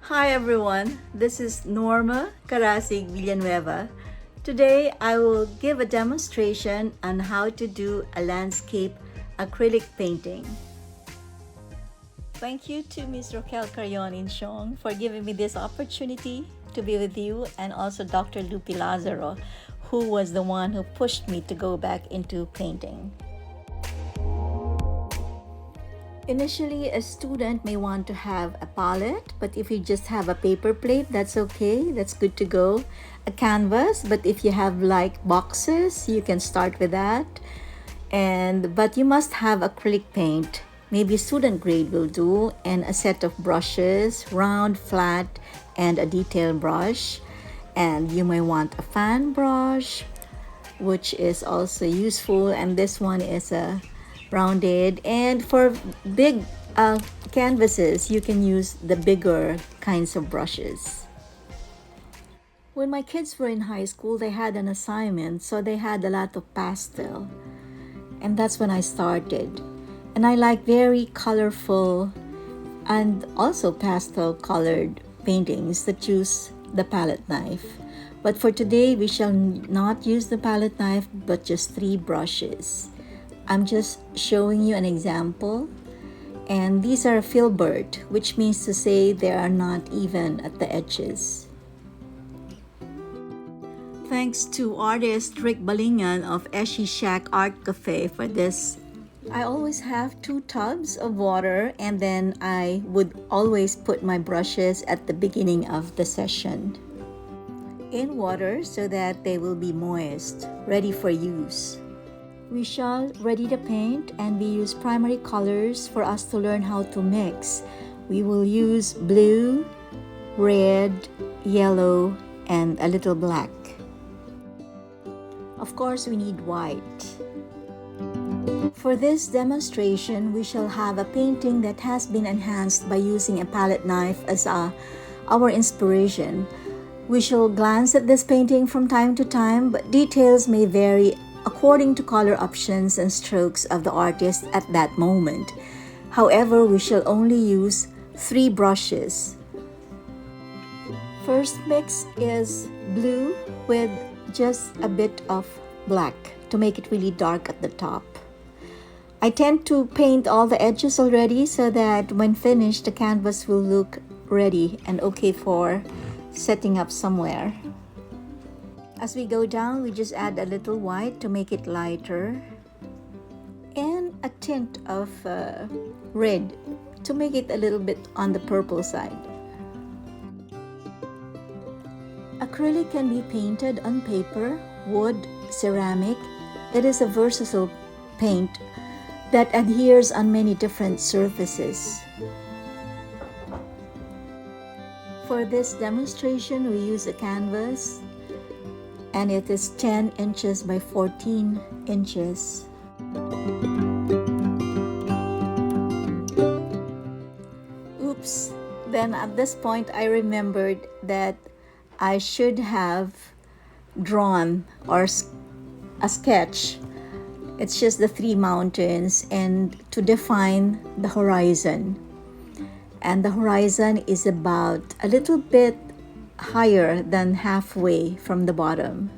Hi everyone, this is Norma Carasig Villanueva. Today I will give a demonstration on how to do a landscape acrylic painting. Thank you to Ms. Raquel Carrion in Chong for giving me this opportunity to be with you, and also Dr. Lupi Lazaro, who was the one who pushed me to go back into painting. Initially, a student may want to have a palette, but if you just have a paper plate, that's okay, that's good to go. A canvas, but if you have like boxes, you can start with that. But you must have acrylic paint, maybe student grade will do, and a set of brushes, round, flat, and a detail brush. And you may want a fan brush, which is also useful, and this one is a rounded. And for big canvases, you can use the bigger kinds of brushes. When my kids were in high school, they had an assignment, so they had a lot of pastel, and that's when I started. And I like very colorful and also pastel colored paintings that use the palette knife. But for today, we shall not use the palette knife, but just 3 brushes. I'm just showing you an example. And these are Filbert, which means to say they are not even at the edges. Thanks to artist Rick Balingan of Eshi Shack Art Cafe for this. I always have 2 tubs of water, and then I would always put my brushes at the beginning of the session in water so that they will be moist, ready for use. We shall ready to paint, and we use primary colors for us to learn how to mix. We will use blue, red, yellow, and a little black. Of course, we need white. For this demonstration, we shall have a painting that has been enhanced by using a palette knife as our inspiration. We shall glance at this painting from time to time, but details may vary according to color options and strokes of the artist at that moment. However, we shall only use 3 brushes. First mix is blue with just a bit of black to make it really dark at the top. I tend to paint all the edges already so that when finished, the canvas will look ready and okay for setting up somewhere. As we go down, we just add a little white to make it lighter, and a tint of red to make it a little bit on the purple side. Acrylic can be painted on paper, wood, ceramic. It is a versatile paint that adheres on many different surfaces. For this demonstration, we use a canvas, and it is 10 inches by 14 inches. Oops! Then at this point, I remembered that I should have drawn or a sketch. It's just the 3 mountains, and to define the horizon. And the horizon is about a little bit higher than halfway from the bottom.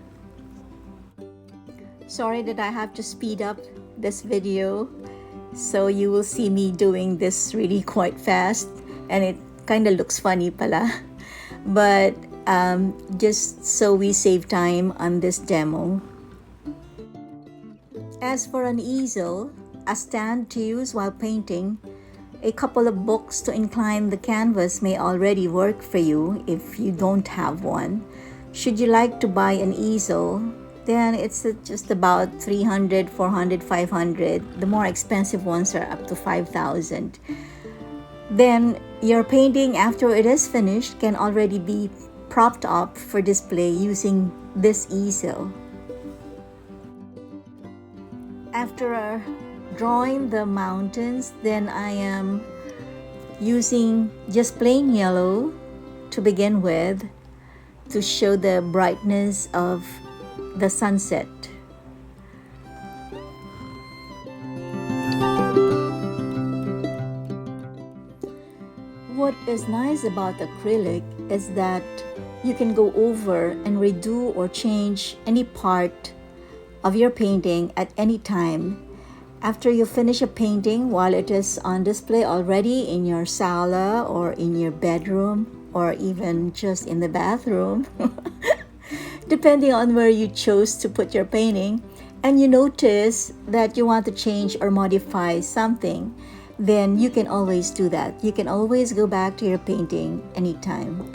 Sorry that I have to speed up this video, so you will see me doing this really quite fast, and it kind of looks funny pala. But just so we save time on this demo. As for an easel, a stand to use while painting, a couple of books to incline the canvas may already work for you if you don't have one. Should you like to buy an easel, then it's just about 300, 400, 500. The more expensive ones are up to 5,000. Then your painting, after it is finished, can already be propped up for display using this easel. After drawing the mountains, then I am using just plain yellow to begin with to show the brightness of the sunset. What is nice about acrylic is that you can go over and redo or change any part of your painting at any time. After you finish a painting, while it is on display already in your sala or in your bedroom or even just in the bathroom, depending on where you chose to put your painting, and you notice that you want to change or modify something, then you can always do that. You can always go back to your painting anytime.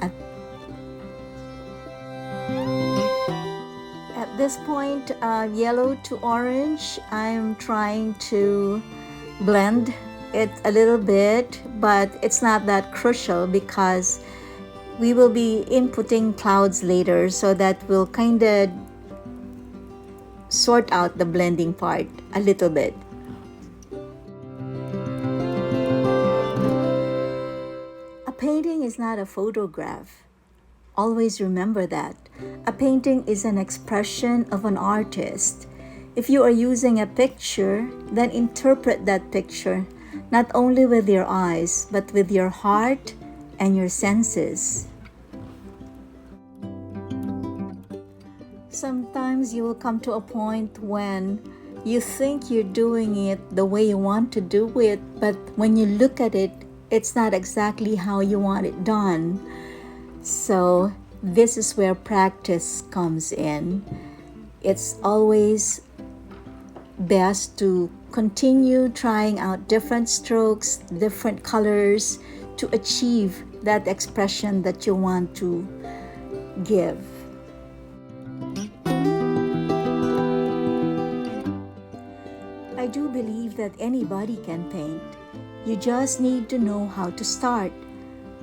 At this point, yellow to orange, I'm trying to blend it a little bit, but it's not that crucial because we will be inputting clouds later, so that will kind of sort out the blending part a little bit. A painting is not a photograph. Always remember that. A painting is an expression of an artist. If you are using a picture, then interpret that picture not only with your eyes, but with your heart and your senses. Sometimes you will come to a point when you think you're doing it the way you want to do it, but when you look at it, it's not exactly how you want it done. So this is where practice comes in. It's always best to continue trying out different strokes, different colors to achieve that expression that you want to give. I do believe that anybody can paint. You just need to know how to start.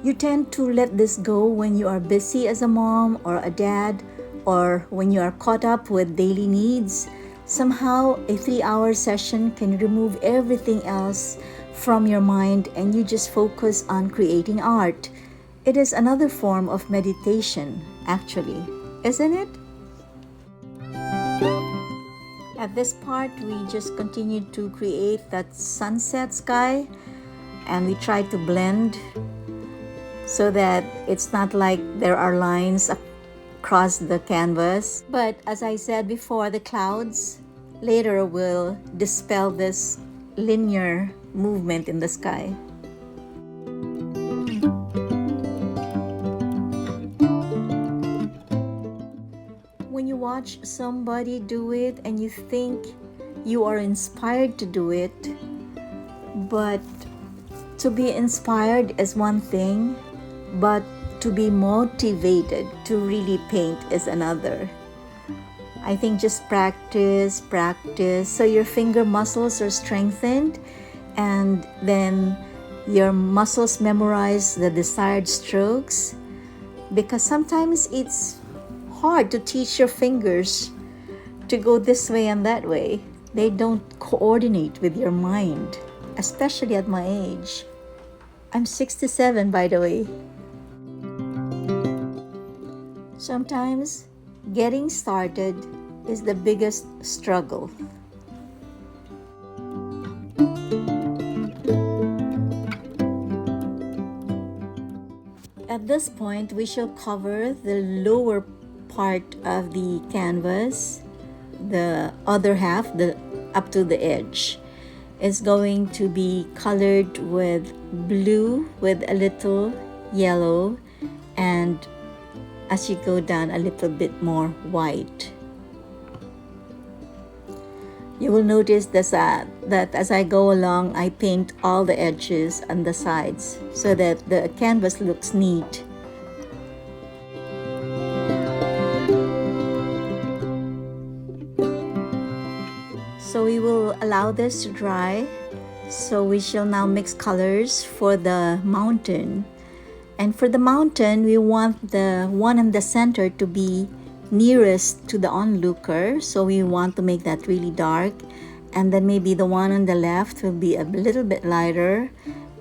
You tend to let this go when you are busy as a mom or a dad, or when you are caught up with daily needs. Somehow, a 3-hour session can remove everything else from your mind and you just focus on creating art. It is another form of meditation, actually, isn't it? At this part, we just continue to create that sunset sky, and we try to blend so that it's not like there are lines across the canvas. But as I said before, the clouds later will dispel this linear movement in the sky. When you watch somebody do it and you think you are inspired to do it, but to be inspired is one thing, but to be motivated to really paint is another. I think just practice, so your finger muscles are strengthened, and then your muscles memorize the desired strokes, because sometimes it's hard to teach your fingers to go this way and that way. They don't coordinate with your mind, especially at my age. I'm 67, by the way. Sometimes getting started is the biggest struggle. At this point, we shall cover the lower part of the canvas. The other half, up to the edge, is going to be colored with blue with a little yellow, and as you go down, a little bit more white. You will notice that as I go along, I paint all the edges and the sides so that the canvas looks neat. So we will allow this to dry. So we shall now mix colors for the mountain. And for the mountain, we want the one in the center to be nearest to the onlooker. So we want to make that really dark. And then maybe the one on the left will be a little bit lighter.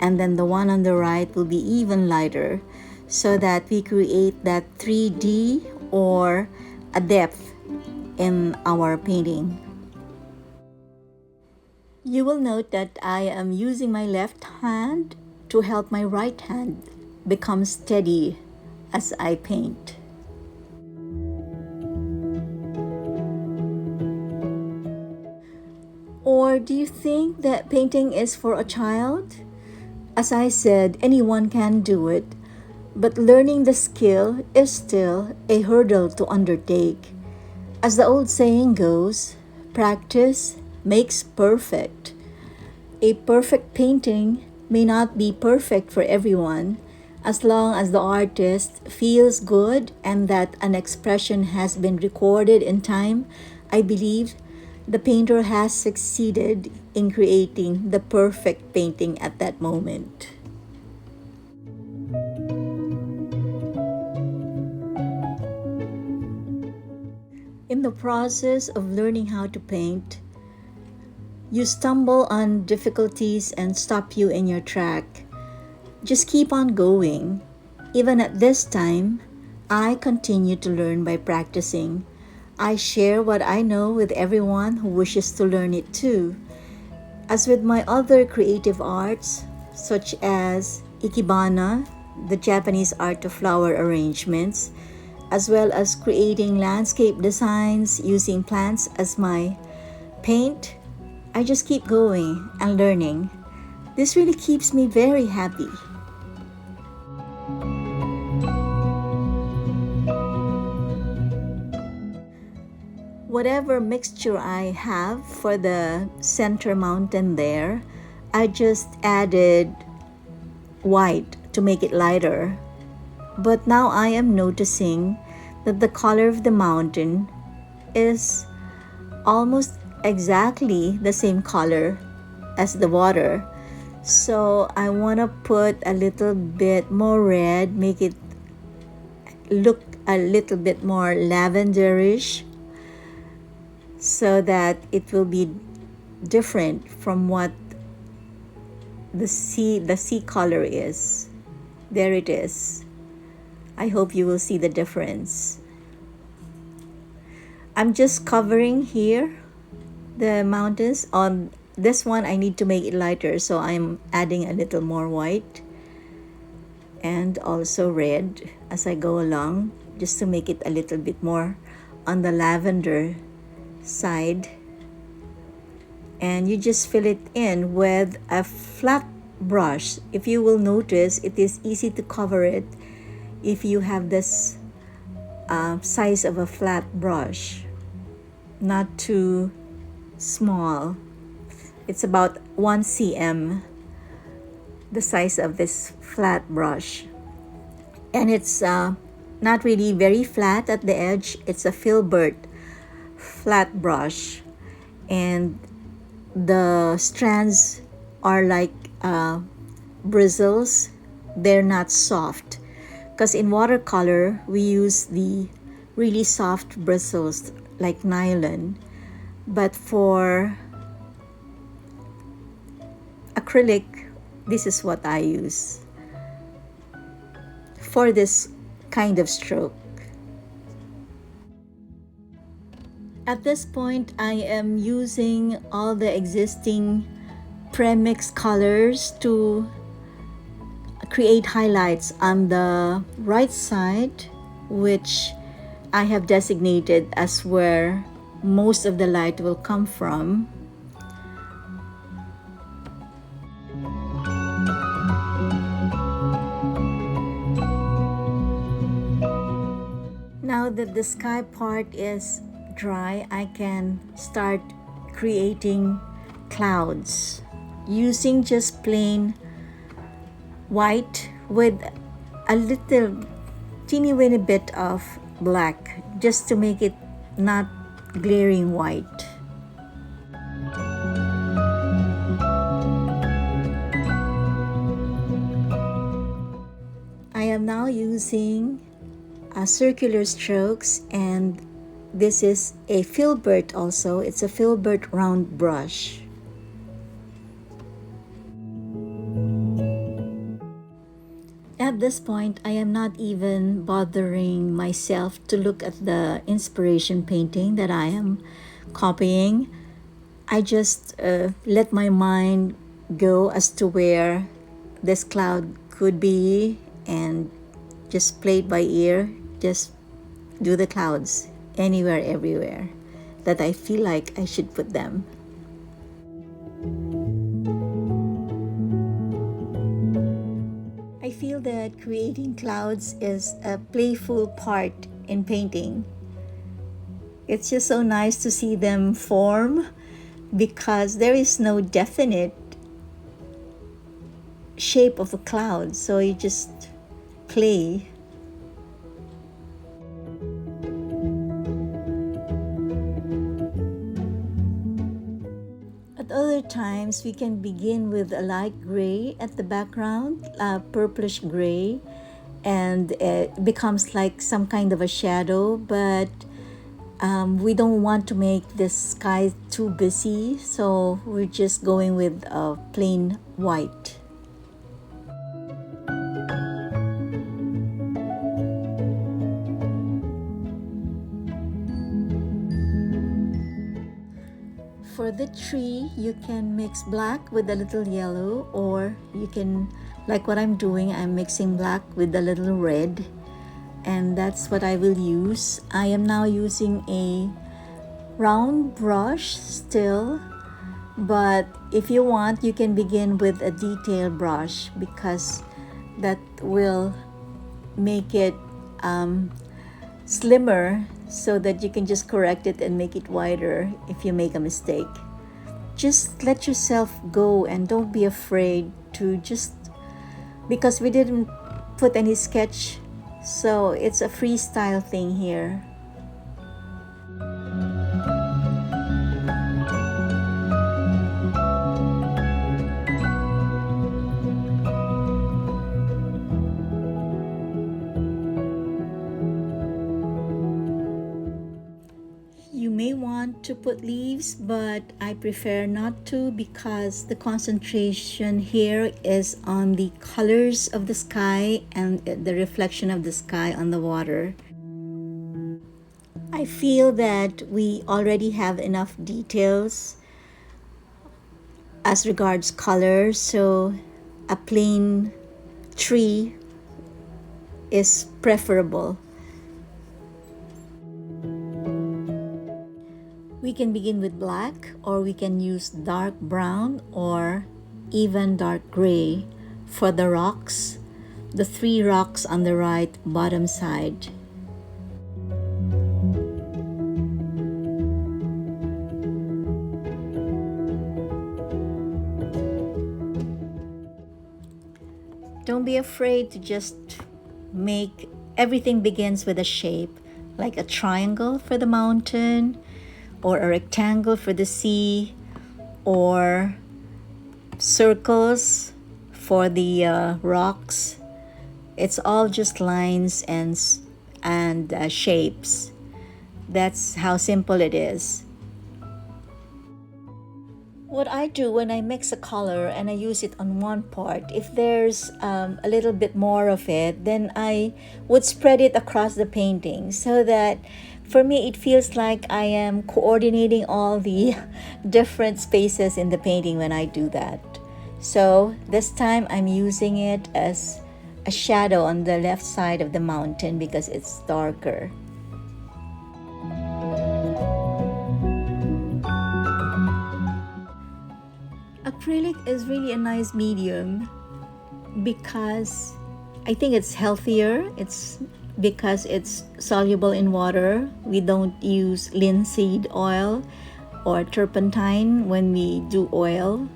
And then the one on the right will be even lighter. So that we create that 3D or a depth in our painting. You will note that I am using my left hand to help my right hand become steady as I paint. Or do you think that painting is for a child? As I said, anyone can do it, but learning the skill is still a hurdle to undertake. As the old saying goes, practice makes perfect. A perfect painting may not be perfect for everyone. As long as the artist feels good and that an expression has been recorded in time, I believe the painter has succeeded in creating the perfect painting at that moment. In the process of learning how to paint, you stumble on difficulties and stop you in your track. Just keep on going. Even at this time, I continue to learn by practicing. I share what I know with everyone who wishes to learn it too. As with my other creative arts, such as ikebana, the Japanese art of flower arrangements, as well as creating landscape designs using plants as my paint, I just keep going and learning. This really keeps me very happy. Whatever mixture I have for the center mountain there, I just added white to make it lighter. But now I am noticing that the color of the mountain is almost exactly the same color as the water. So I want to put a little bit more red, make it look a little bit more lavenderish so that it will be different from what the sea color is. There it is. I hope you will see the difference. I'm just covering here the mountains. On this one I need to make it lighter, so I'm adding a little more white and also red as I go along, just to make it a little bit more on the lavender side. And you just fill it in with a flat brush. If you will notice, it is easy to cover it if you have this size of a flat brush, not too small. It's about 1 cm, the size of this flat brush. And it's not really very flat at the edge. It's a Filbert flat brush. And the strands are like bristles. They're not soft. Because in watercolor, we use the really soft bristles like nylon. But for acrylic, this is what I use for this kind of stroke. At this point, I am using all the existing premix colors to create highlights on the right side, which I have designated as where most of the light will come from. Now that the sky part is dry, I can start creating clouds using just plain white with a little teeny weeny bit of black, just to make it not glaring white. I am now using circular strokes, and this is a Filbert also. It's a Filbert round brush. At this point, I am not even bothering myself to look at the inspiration painting that I am copying. I just let my mind go as to where this cloud could be and just play it by ear. Just do the clouds anywhere, everywhere that I feel like I should put them. I feel that creating clouds is a playful part in painting. It's just so nice to see them form because there is no definite shape of a cloud, so you just play. At other times, we can begin with a light gray at the background, purplish gray, and it becomes like some kind of a shadow, but we don't want to make the sky too busy, so we're just going with plain white. For the tree, you can mix black with a little yellow, or you can, like what I'm doing, I'm mixing black with a little red, and that's what I will use. I am now using a round brush still, but if you want, you can begin with a detail brush because that will make it slimmer, so that you can just correct it and make it wider if you make a mistake. Just let yourself go and don't be afraid to just, because we didn't put any sketch, so it's a freestyle thing here. You may want to put leaves, but I prefer not to because the concentration here is on the colors of the sky and the reflection of the sky on the water. I feel that we already have enough details as regards color, so a plain tree is preferable. We can begin with black, or we can use dark brown or even dark gray for the rocks, the 3 rocks on the right bottom side. Don't be afraid to just make everything begins with a shape, like a triangle for the mountain, or a rectangle for the sea, or circles for the rocks. It's all just lines and shapes. That's how simple it is. What I do when I mix a color and I use it on one part, if there's a little bit more of it, then I would spread it across the painting so that for me it feels like I am coordinating all the different spaces in the painting when I do that. So this time I'm using it as a shadow on the left side of the mountain because it's darker. Acrylic is really a nice medium because I think it's healthier. It's because it's soluble in water. We don't use linseed oil or turpentine when we do oil.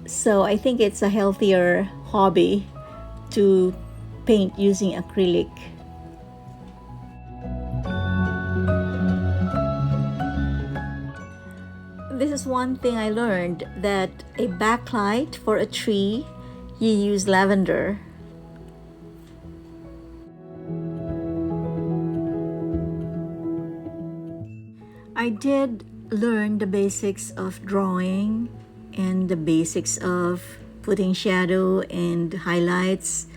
So I think it's a healthier hobby to paint using acrylic. This is one thing I learned, that a backlight for a tree, you use lavender. I did learn the basics of drawing and the basics of putting shadow and highlights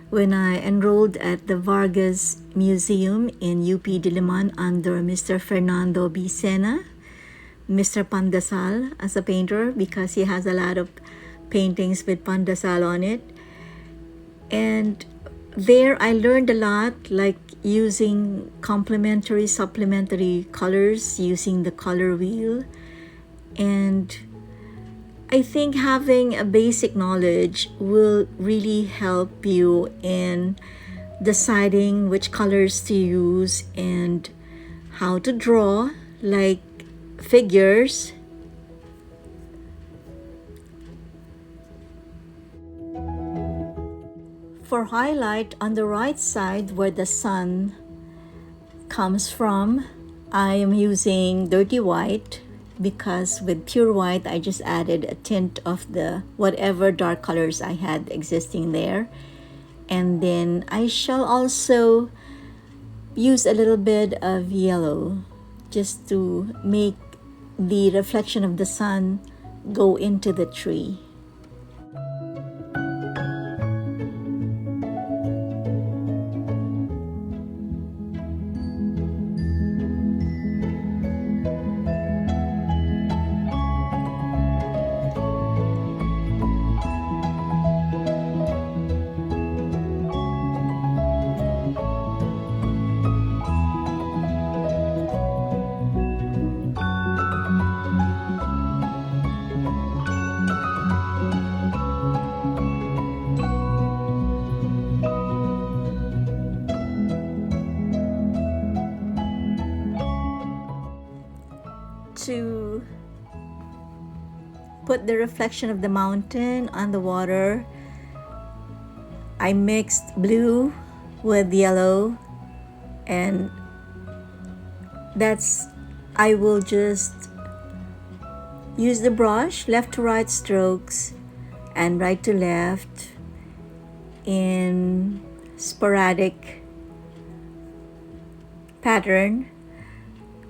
when I enrolled at the Vargas Museum in UP Diliman under Mr. Fernando B. Sena, Mr. Pandasal as a painter, because he has a lot of paintings with Pandasal on it. And There I learned a lot, like using complementary, supplementary colors, using the color wheel. And I think having a basic knowledge will really help you in deciding which colors to use and how to draw, like figures. For highlight on the right side where the sun comes from, I am using dirty white because with pure white I just added a tint of the whatever dark colors I had existing there. And then I shall also use a little bit of yellow just to make the reflection of the sun go into the tree. To put the reflection of the mountain on the water, I mixed blue with yellow, and I will just use the brush, left to right strokes and right to left in sporadic pattern,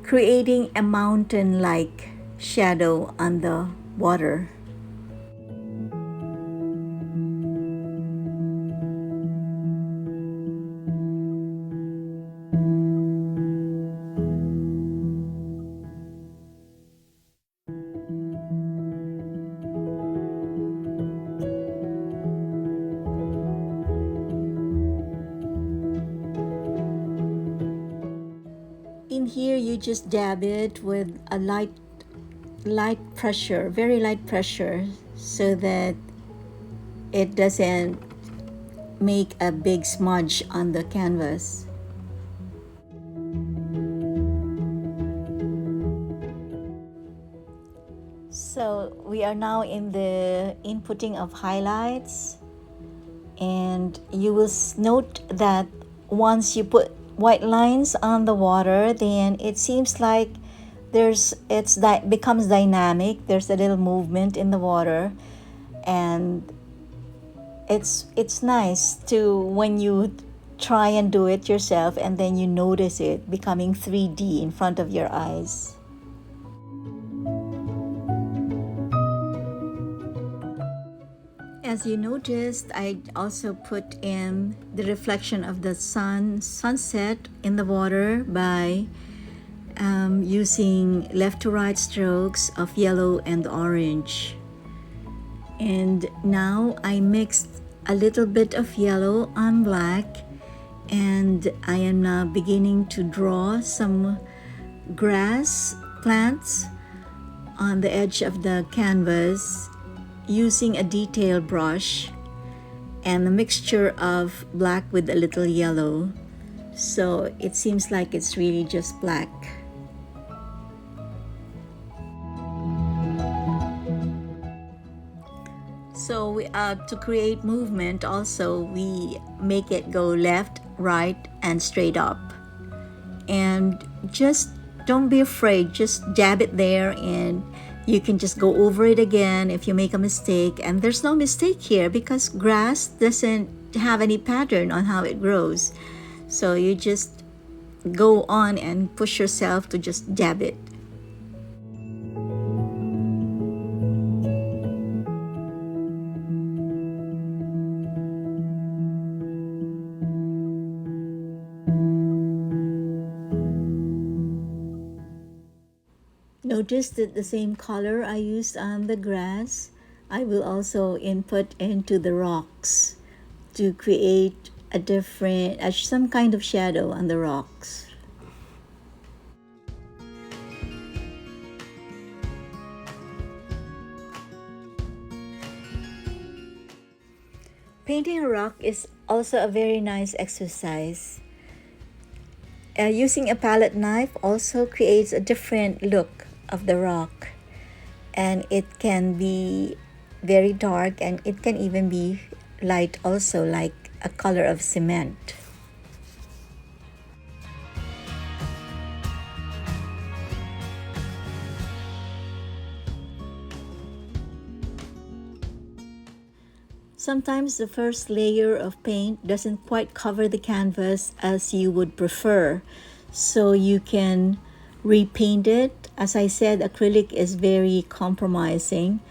creating a mountain-like shadow on the water. In here, you just dab it with a light pressure, very light pressure, so that it doesn't make a big smudge on the canvas. So we are now in the inputting of highlights, and you will note that once you put white lines on the water, then it seems like becomes dynamic. There's a little movement in the water, and it's nice to when you try and do it yourself and then you notice it becoming 3D in front of your eyes. As you noticed, I also put in the reflection of the sunset in the water by using left to right strokes of yellow and orange. And now I mixed a little bit of yellow on black, and I am now beginning to draw some grass plants on the edge of the canvas using a detail brush and a mixture of black with a little yellow. So it seems like it's really just black. So to create movement also, we make it go left, right, and straight up. And just don't be afraid, just dab it there, and you can just go over it again if you make a mistake. And there's no mistake here because grass doesn't have any pattern on how it grows. So you just go on and push yourself to just dab it. Notice that the same color I used on the grass, I will also input into the rocks to create a different, some kind of shadow on the rocks. Painting a rock is also a very nice exercise. Using a palette knife also creates a different look of the rock, and it can be very dark and it can even be light also, like a color of cement. Sometimes the first layer of paint doesn't quite cover the canvas as you would prefer, so you can repaint it. As I said, acrylic is very compromising.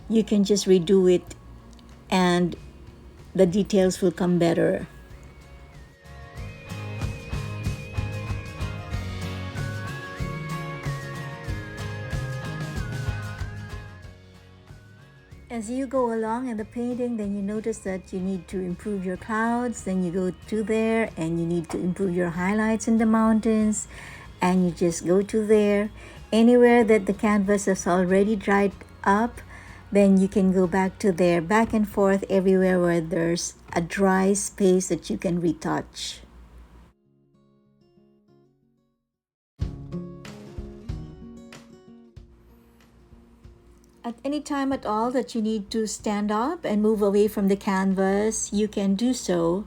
You can just redo it and the details will come better. As you go along in the painting, then you notice that you need to improve your clouds. Then you go to there and you need to improve your highlights in the mountains. And you just go to there. Anywhere that the canvas has already dried up, then you can go back to there, back and forth everywhere where there's a dry space that you can retouch. At any time at all that you need to stand up and move away from the canvas, you can do so.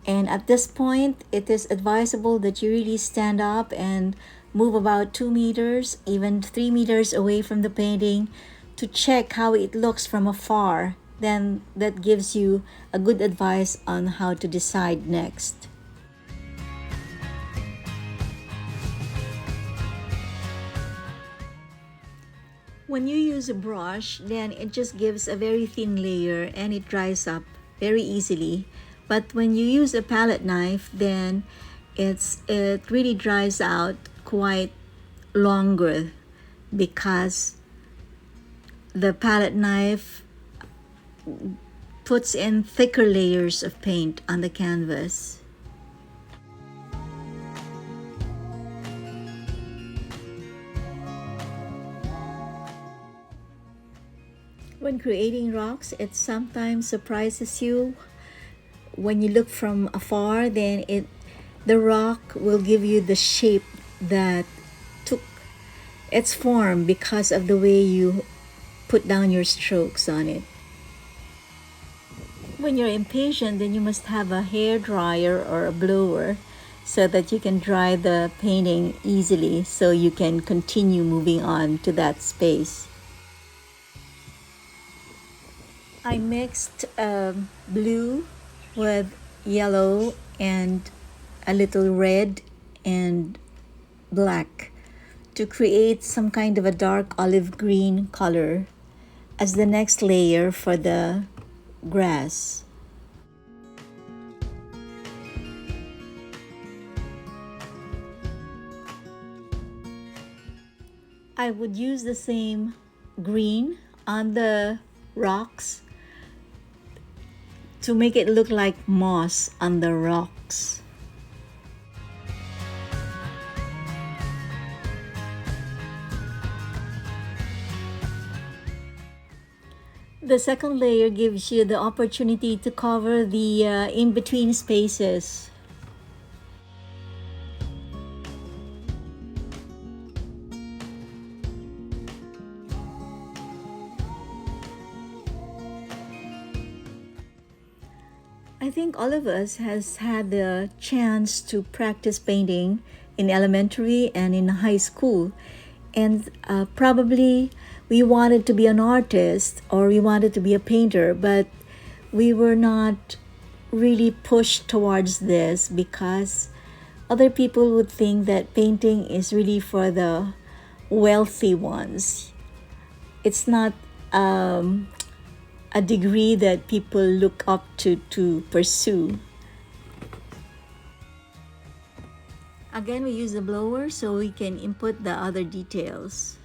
And at this point, it is advisable that you really stand up and move about 2 meters, even 3 meters away from the painting to check how it looks from afar. Then that gives you a good advice on how to decide next. When you use a brush, then it just gives a very thin layer and it dries up very easily. But when you use a palette knife, then it really dries out quite longer because the palette knife puts in thicker layers of paint on the canvas. When creating rocks, it sometimes surprises you. When you look from afar, then the rock will give you the shape that took its form because of the way you put down your strokes on it. When you're impatient, then you must have a hair dryer or a blower so that you can dry the painting easily so you can continue moving on to that space. I mixed blue with yellow and a little red and black to create some kind of a dark olive green color as the next layer for the grass. I would use the same green on the rocks to make it look like moss on the rocks. The second layer gives you the opportunity to cover the in-between spaces. I think all of us has had the chance to practice painting in elementary and in high school. And probably we wanted to be an artist or we wanted to be a painter, but we were not really pushed towards this because other people would think that painting is really for the wealthy ones. It's not a degree that people look up to pursue. Again, we use the blower so we can input the other details.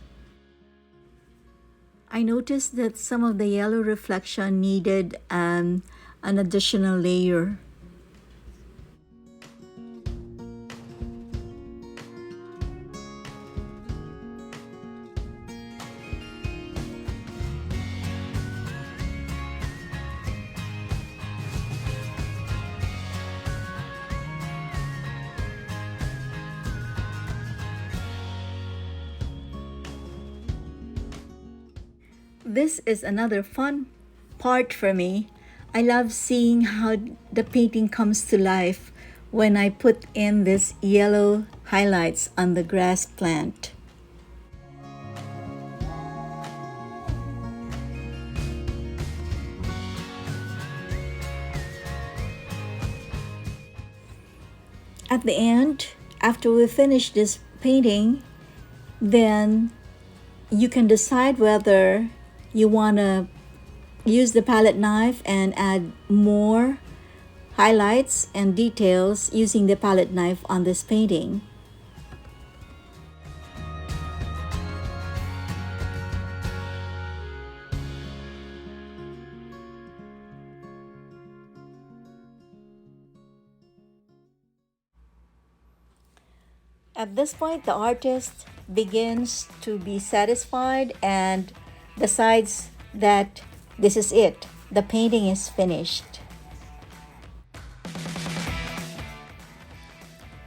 I noticed that some of the yellow reflection needed an additional layer. This is another fun part for me. I love seeing how the painting comes to life when I put in this yellow highlights on the grass plant. At the end, after we finish this painting, then you can decide whether you want to use the palette knife and add more highlights and details using the palette knife on this painting. At this point, the artist begins to be satisfied and decides that this is it. The painting is finished.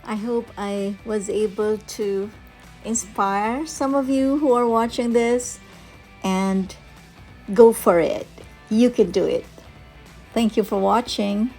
I hope I was able to inspire some of you who are watching this, and go for it. You can do it. Thank you for watching.